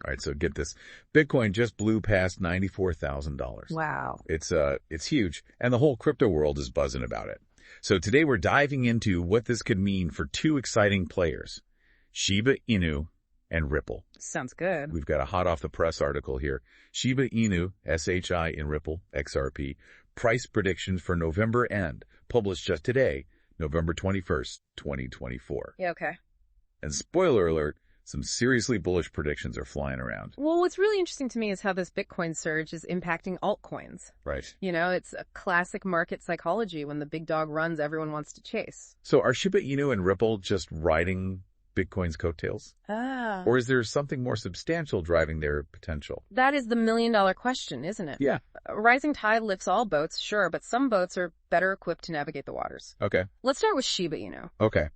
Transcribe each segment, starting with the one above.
All right, so get this. Bitcoin just blew past $94,000. Wow. It's huge, and the whole crypto world is buzzing about it. So today we're diving into what this could mean for two exciting players, Shiba Inu and Ripple. Sounds good. We've got a hot off the press article here. Shiba Inu, SHI in Ripple, XRP, price predictions for November end, published just today, November 21st, 2024. Yeah, okay. And spoiler alert, some seriously bullish predictions are flying around. Well, what's really interesting to me is how this Bitcoin surge is impacting altcoins. Right. You know, it's a classic market psychology. When the big dog runs, everyone wants to chase. So are Shiba Inu and Ripple just riding Bitcoin's coattails? Or is there something more substantial driving their potential? That is the million-dollar question, isn't it? Yeah. A rising tide lifts all boats, sure, but some boats are better equipped to navigate the waters. Okay. Let's start with Shiba Inu. Okay.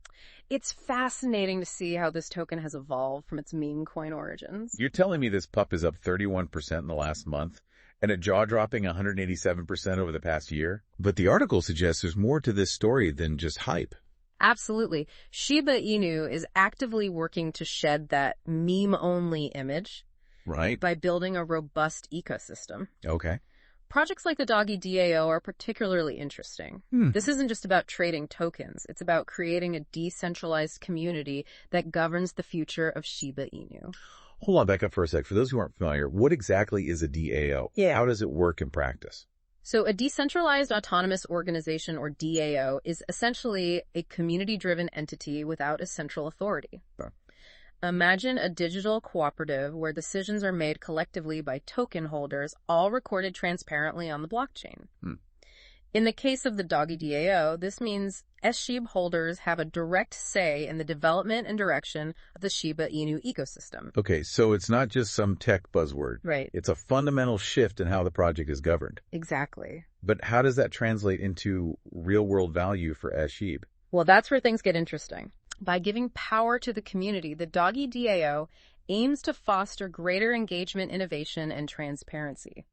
It's fascinating to see how this token has evolved from its meme coin origins. You're telling me this pup is up 31% in the last month and a jaw-dropping 187% over the past year? But the article suggests there's more to this story than just hype. Absolutely. Shiba Inu is actively working to shed that meme-only image, Right. by building a robust ecosystem. Okay. Projects like the Doggy DAO are particularly interesting. This isn't just about trading tokens. It's about creating a decentralized community that governs the future of Shiba Inu. Hold on, back up for a sec. For those who aren't familiar, what exactly is a DAO? Yeah. How does it work in practice? So a decentralized autonomous organization, or DAO, is essentially a community-driven entity without a central authority. Sure. Imagine a digital cooperative where decisions are made collectively by token holders, all recorded transparently on the blockchain. In the case of the Doggy DAO, this means SHIB holders have a direct say in the development and direction of the Shiba Inu ecosystem. Okay, so it's not just some tech buzzword. Right. It's a fundamental shift in how the project is governed. Exactly. But how does that translate into real-world value for SHIB? Well, that's where things get interesting. By giving power to the community, the Doggy DAO aims to foster greater engagement, innovation, and transparency.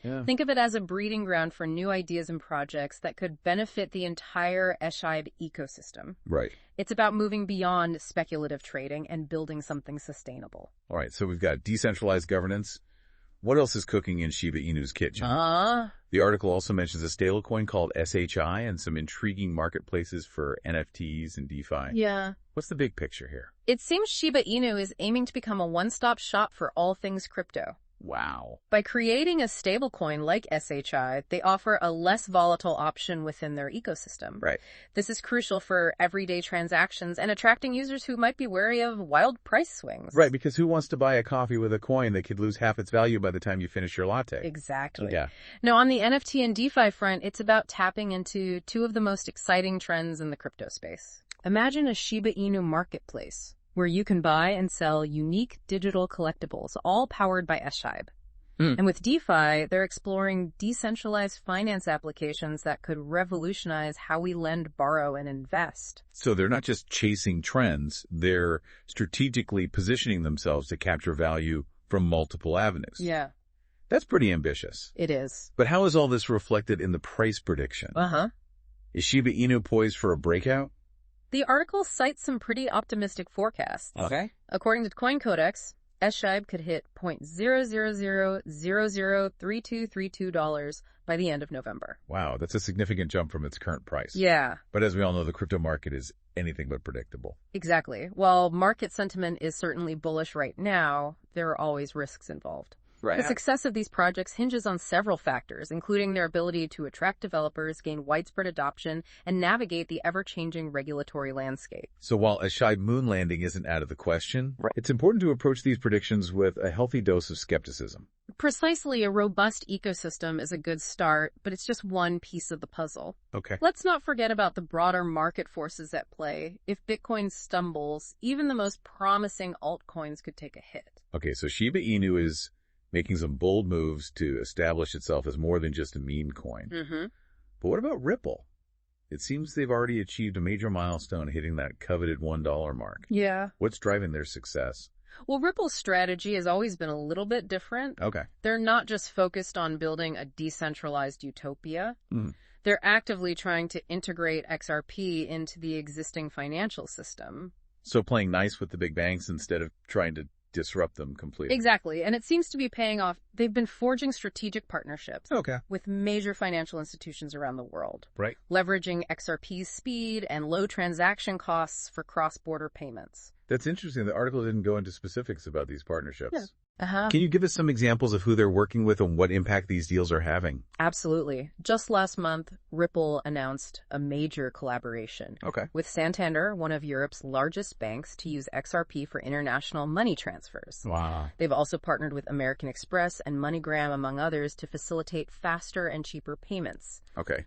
Yeah. Think of it as a breeding ground for new ideas and projects that could benefit the entire SHIB ecosystem. Right. It's about moving beyond speculative trading and building something sustainable. All right, so we've got decentralized governance. What else is cooking in Shiba Inu's kitchen? The article also mentions a stablecoin called SHI and some intriguing marketplaces for NFTs and DeFi. Yeah. What's the big picture here? It seems Shiba Inu is aiming to become a one-stop shop for all things crypto. Wow. By creating a stablecoin like SHI, they offer a less volatile option within their ecosystem. Right. This is crucial for everyday transactions and attracting users who might be wary of wild price swings. Right, because who wants to buy a coffee with a coin that could lose half its value by the time you finish your latte? Exactly. Yeah. Now, on the NFT and DeFi front, it's about tapping into two of the most exciting trends in the crypto space. Imagine a Shiba Inu marketplace, where you can buy and sell unique digital collectibles, all powered by SHIB. And with DeFi, they're exploring decentralized finance applications that could revolutionize how we lend, borrow, and invest. So they're not just chasing trends, they're strategically positioning themselves to capture value from multiple avenues. Yeah. That's pretty ambitious. It is. But how is all this reflected in the price prediction? Is Shiba Inu poised for a breakout? The article cites some pretty optimistic forecasts. Okay. According to CoinCodex, SHIB could hit $0.000003232 by the end of November. Wow, that's a significant jump from its current price. Yeah. But as we all know, the crypto market is anything but predictable. Exactly. While market sentiment is certainly bullish right now, there are always risks involved. Right. The success of these projects hinges on several factors, including their ability to attract developers, gain widespread adoption, and navigate the ever-changing regulatory landscape. So while a SHIB moon landing isn't out of the question, it's important to approach these predictions with a healthy dose of skepticism. Precisely, a robust ecosystem is a good start, but it's just one piece of the puzzle. Okay. Let's not forget about the broader market forces at play. If Bitcoin stumbles, even the most promising altcoins could take a hit. Okay, so Shiba Inu is making some bold moves to establish itself as more than just a meme coin. But what about Ripple? It seems they've already achieved a major milestone, hitting that coveted $1 mark. Yeah. What's driving their success? Well, Ripple's strategy has always been a little bit different. Okay. They're not just focused on building a decentralized utopia. They're actively trying to integrate XRP into the existing financial system. So playing nice with the big banks instead of trying to disrupt them completely. Exactly. And it seems to be paying off. They've been forging strategic partnerships with major financial institutions around the world. Right. Leveraging XRP's speed and low transaction costs for cross-border payments. That's interesting. The article didn't go into specifics about these partnerships. Yeah. Can you give us some examples of who they're working with and what impact these deals are having? Absolutely. Just last month, Ripple announced a major collaboration with Santander, one of Europe's largest banks, to use XRP for international money transfers. Wow. They've also partnered with American Express and MoneyGram, among others, to facilitate faster and cheaper payments.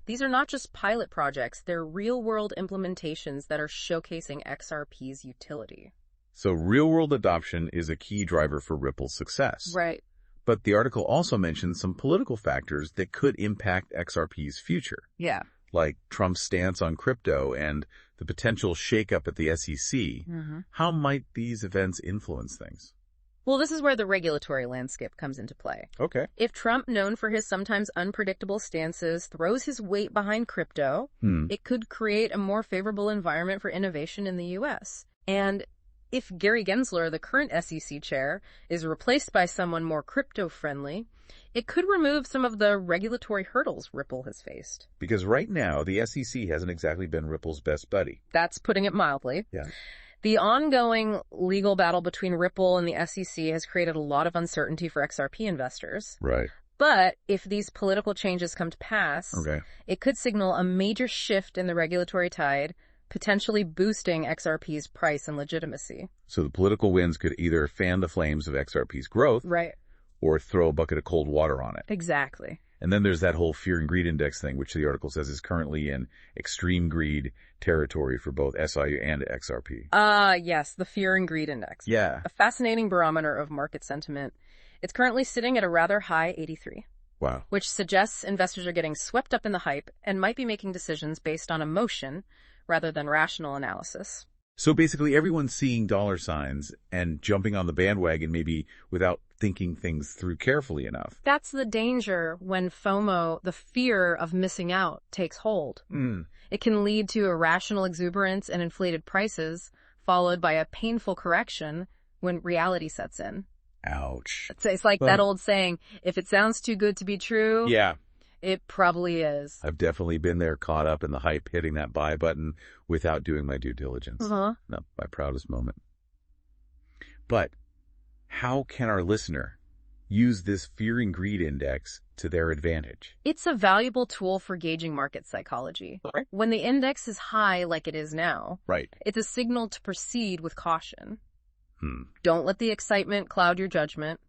These are not just pilot projects, they're real-world implementations that are showcasing XRP's utility. So real-world adoption is a key driver for Ripple's success. Right. But the article also mentions some political factors that could impact XRP's future. Yeah. Like Trump's stance on crypto and the potential shakeup at the SEC. How might these events influence things? Well, this is where the regulatory landscape comes into play. If Trump, known for his sometimes unpredictable stances, throws his weight behind crypto, it could create a more favorable environment for innovation in the U.S. And if Gary Gensler, the current SEC chair, is replaced by someone more crypto-friendly, it could remove some of the regulatory hurdles Ripple has faced. Because right now, the SEC hasn't exactly been Ripple's best buddy. That's putting it mildly. Yeah. The ongoing legal battle between Ripple and the SEC has created a lot of uncertainty for XRP investors. Right. But if these political changes come to pass, it could signal a major shift in the regulatory tide, potentially boosting XRP's price and legitimacy. So the political winds could either fan the flames of XRP's growth, or throw a bucket of cold water on it. Exactly. And then there's that whole fear and greed index thing, which the article says is currently in extreme greed territory for both SIU and XRP. Yes, the fear and greed index. Yeah. A fascinating barometer of market sentiment. It's currently sitting at a rather high 83. Wow. Which suggests investors are getting swept up in the hype and might be making decisions based on emotion rather than rational analysis. So basically everyone's seeing dollar signs and jumping on the bandwagon maybe without thinking things through carefully enough. That's the danger when FOMO, the fear of missing out, takes hold. It can lead to irrational exuberance and inflated prices, followed by a painful correction when reality sets in. Ouch. It's like that old saying, if it sounds too good to be true, it probably is. I've definitely been there, caught up in the hype, hitting that buy button without doing my due diligence. Not my proudest moment. But how can our listener use this fear and greed index to their advantage? It's a valuable tool for gauging market psychology. When the index is high like it is now, it's a signal to proceed with caution. Don't let the excitement cloud your judgment.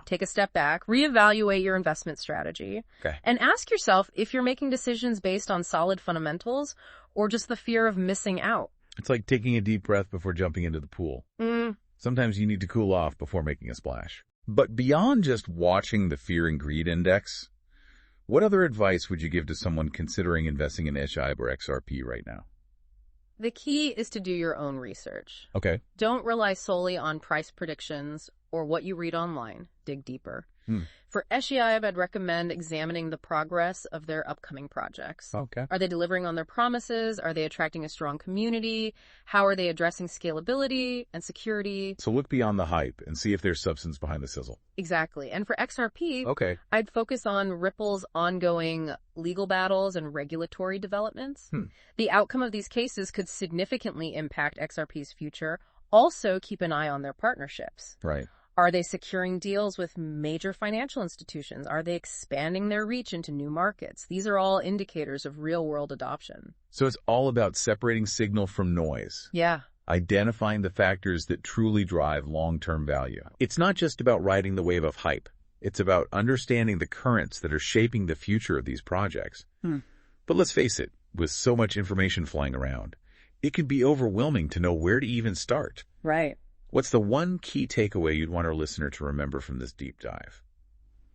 Take a step back, reevaluate your investment strategy, and ask yourself if you're making decisions based on solid fundamentals or just the fear of missing out. It's like taking a deep breath before jumping into the pool. Sometimes you need to cool off before making a splash. But beyond just watching the fear and greed index, what other advice would you give to someone considering investing in SHIB or XRP right now? The key is to do your own research. Don't rely solely on price predictions or what you read online. Dig deeper. For SHIB, I'd recommend examining the progress of their upcoming projects. Are they delivering on their promises? Are they attracting a strong community? How are they addressing scalability and security? So look beyond the hype and see if there's substance behind the sizzle. Exactly. And for XRP, I'd focus on Ripple's ongoing legal battles and regulatory developments. The outcome of these cases could significantly impact XRP's future. Also, keep an eye on their partnerships. Are they securing deals with major financial institutions? Are they expanding their reach into new markets? These are all indicators of real-world adoption. So it's all about separating signal from noise. Identifying the factors that truly drive long-term value. It's not just about riding the wave of hype. It's about understanding the currents that are shaping the future of these projects. But let's face it, with so much information flying around, it can be overwhelming to know where to even start. What's the one key takeaway you'd want our listener to remember from this deep dive?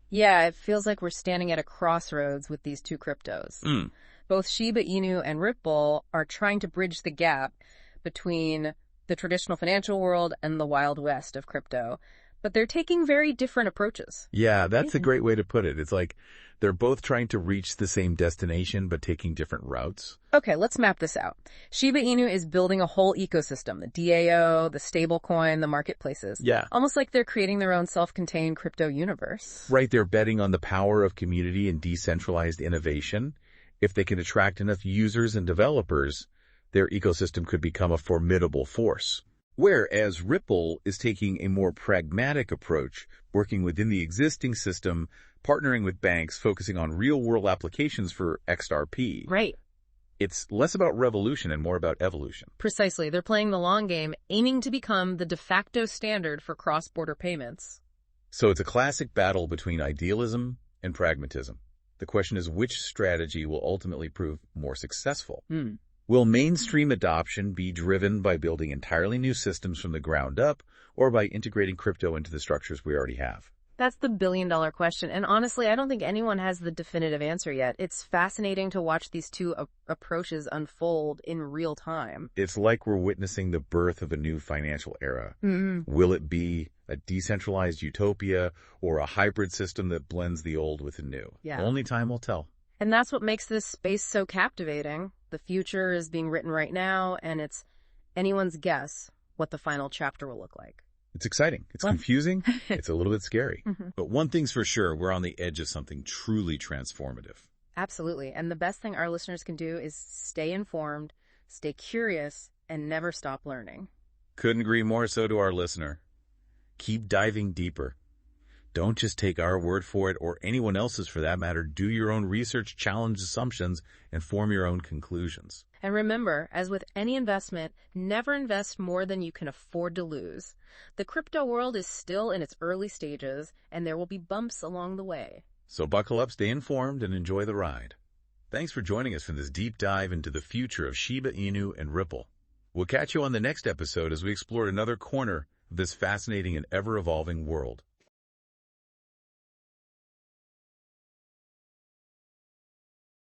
Yeah, it feels like we're standing at a crossroads with these two cryptos. Both Shiba Inu and Ripple are trying to bridge the gap between the traditional financial world and the Wild West of crypto. But they're taking very different approaches. Yeah, that's a great way to put it. It's like they're both trying to reach the same destination, but taking different routes. Okay, let's map this out. Shiba Inu is building a whole ecosystem, the DAO, the stablecoin, the marketplaces. Yeah. Almost like they're creating their own self-contained crypto universe. Right, they're betting on the power of community and decentralized innovation. If they can attract enough users and developers, their ecosystem could become a formidable force. Whereas Ripple is taking a more pragmatic approach, working within the existing system, partnering with banks, focusing on real-world applications for XRP. Right. It's less about revolution and more about evolution. Precisely. They're playing the long game, aiming to become the de facto standard for cross-border payments. So it's a classic battle between idealism and pragmatism. The question is which strategy will ultimately prove more successful? Will mainstream adoption be driven by building entirely new systems from the ground up or by integrating crypto into the structures we already have? That's the billion-dollar question, and honestly, I don't think anyone has the definitive answer yet. It's fascinating to watch these two approaches unfold in real time. It's like we're witnessing the birth of a new financial era. Will it be a decentralized utopia or a hybrid system that blends the old with the new? Yeah. Only time will tell. And that's what makes this space so captivating. The future is being written right now, and it's anyone's guess what the final chapter will look like. It's exciting. It's confusing. It's a little bit scary. But one thing's for sure, we're on the edge of something truly transformative. Absolutely. And the best thing our listeners can do is stay informed, stay curious, and never stop learning. Couldn't agree more so to our listener. Keep diving deeper. Don't just take our word for it or anyone else's for that matter. Do your own research, challenge assumptions, and form your own conclusions. And remember, as with any investment, never invest more than you can afford to lose. The crypto world is still in its early stages, and there will be bumps along the way. So buckle up, stay informed, and enjoy the ride. Thanks for joining us for this deep dive into the future of Shiba Inu and Ripple. We'll catch you on the next episode as we explore another corner of this fascinating and ever-evolving world.